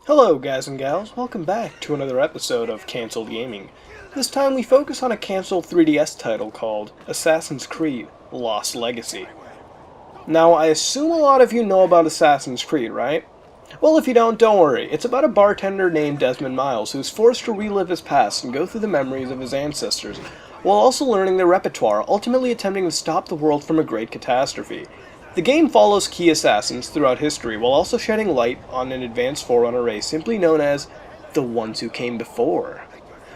Hello guys and gals, welcome back to another episode of Cancelled Gaming. This time we focus on a cancelled 3DS title called Assassin's Creed Lost Legacy. Now I assume a lot of you know about Assassin's Creed, right? Well, if you don't worry. It's about a bartender named Desmond Miles who's forced to relive his past and go through the memories of his ancestors, while also learning their repertoire, ultimately attempting to stop the world from a great catastrophe. The game follows key assassins throughout history while also shedding light on an advanced Forerunner race simply known as the ones who came before.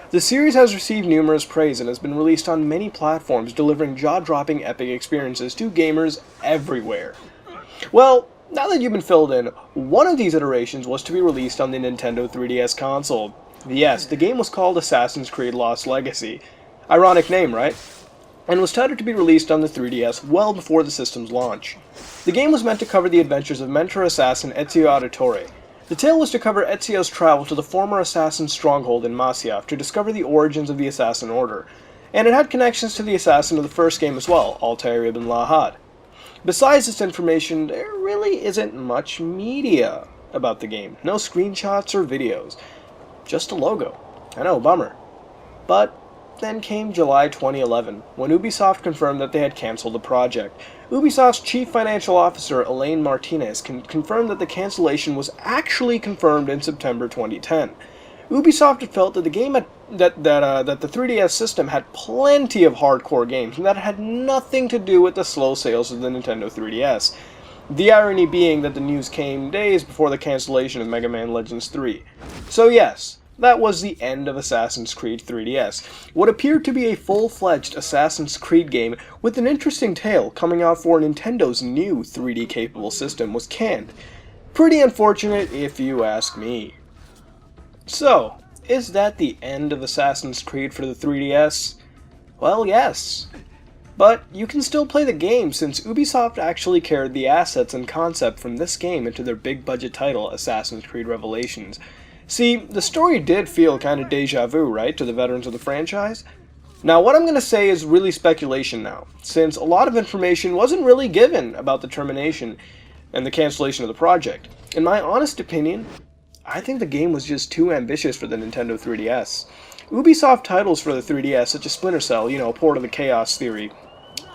The series has received numerous praise and has been released on many platforms, delivering jaw-dropping epic experiences to gamers everywhere. Well, now that you've been filled in, one of these iterations was to be released on the Nintendo 3DS console. Yes, the game was called Assassin's Creed Lost Legacy. Ironic name, right? And was touted to be released on the 3DS well before the system's launch. The game was meant to cover the adventures of mentor assassin Ezio Auditore. The tale was to cover Ezio's travel to the former assassin's stronghold in Masyaf to discover the origins of the Assassin Order, and it had connections to the assassin of the first game as well, Altair ibn Lahad. Besides this information, there really isn't much media about the game. No screenshots or videos. Just a logo. I know, bummer. But then came July 2011, when Ubisoft confirmed that they had cancelled the project. Ubisoft's chief financial officer, Elaine Martinez, confirmed that the cancellation was actually confirmed in September 2010. Ubisoft had felt that the game that the 3DS system had plenty of hardcore games, and that it had nothing to do with the slow sales of the Nintendo 3DS. The irony being that the news came days before the cancellation of Mega Man Legends 3. So yes, that was the end of Assassin's Creed 3DS. What appeared to be a full-fledged Assassin's Creed game with an interesting tale coming out for Nintendo's new 3D-capable system was canned. Pretty unfortunate if you ask me. So, is that the end of Assassin's Creed for the 3DS? Well, yes. But you can still play the game since Ubisoft actually carried the assets and concept from this game into their big-budget title, Assassin's Creed Revelations. See, the story did feel kind of deja vu, right, to the veterans of the franchise? Now, what I'm going to say is really speculation now, since a lot of information wasn't really given about the termination and the cancellation of the project. In my honest opinion, I think the game was just too ambitious for the Nintendo 3DS. Ubisoft titles for the 3DS, such as Splinter Cell, a port of the Chaos Theory,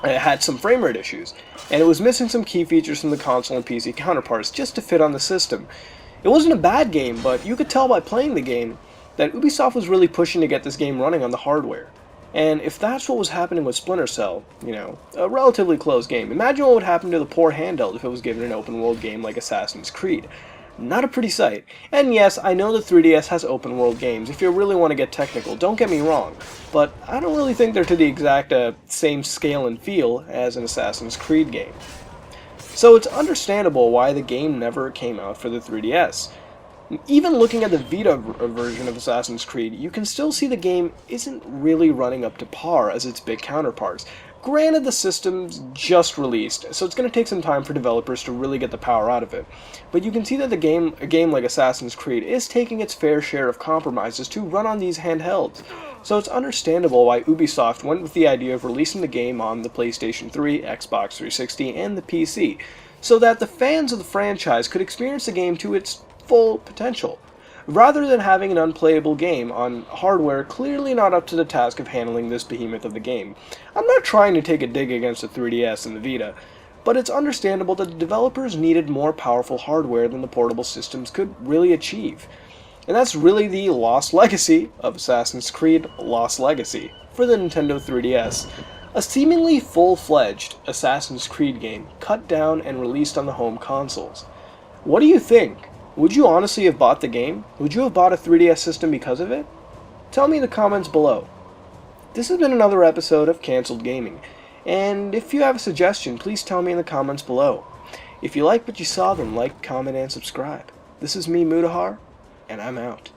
had some frame rate issues, and it was missing some key features from the console and PC counterparts just to fit on the system. It wasn't a bad game, but you could tell by playing the game that Ubisoft was really pushing to get this game running on the hardware. And if that's what was happening with Splinter Cell, a relatively close game, imagine what would happen to the poor handheld if it was given an open-world game like Assassin's Creed. Not a pretty sight. And yes, I know the 3DS has open-world games, if you really want to get technical, don't get me wrong, but I don't really think they're to the exact same scale and feel as an Assassin's Creed game. So it's understandable why the game never came out for the 3DS. Even looking at the Vita version of Assassin's Creed, you can still see the game isn't really running up to par as its big counterparts. Granted, the system's just released, so it's going to take some time for developers to really get the power out of it. But you can see that a game like Assassin's Creed is taking its fair share of compromises to run on these handhelds. So it's understandable why Ubisoft went with the idea of releasing the game on the PlayStation 3, Xbox 360, and the PC, so that the fans of the franchise could experience the game to its full potential, rather than having an unplayable game on hardware clearly not up to the task of handling this behemoth of the game. I'm not trying to take a dig against the 3DS and the Vita, but it's understandable that the developers needed more powerful hardware than the portable systems could really achieve. And that's really the lost legacy of Assassin's Creed Lost Legacy for the Nintendo 3DS. A seemingly full-fledged Assassin's Creed game cut down and released on the home consoles. What do you think? Would you honestly have bought the game? Would you have bought a 3DS system because of it? Tell me in the comments below. This has been another episode of Cancelled Gaming, and if you have a suggestion, please tell me in the comments below. If you like what you saw, then like, comment, and subscribe. This is me, Mudahar, and I'm out.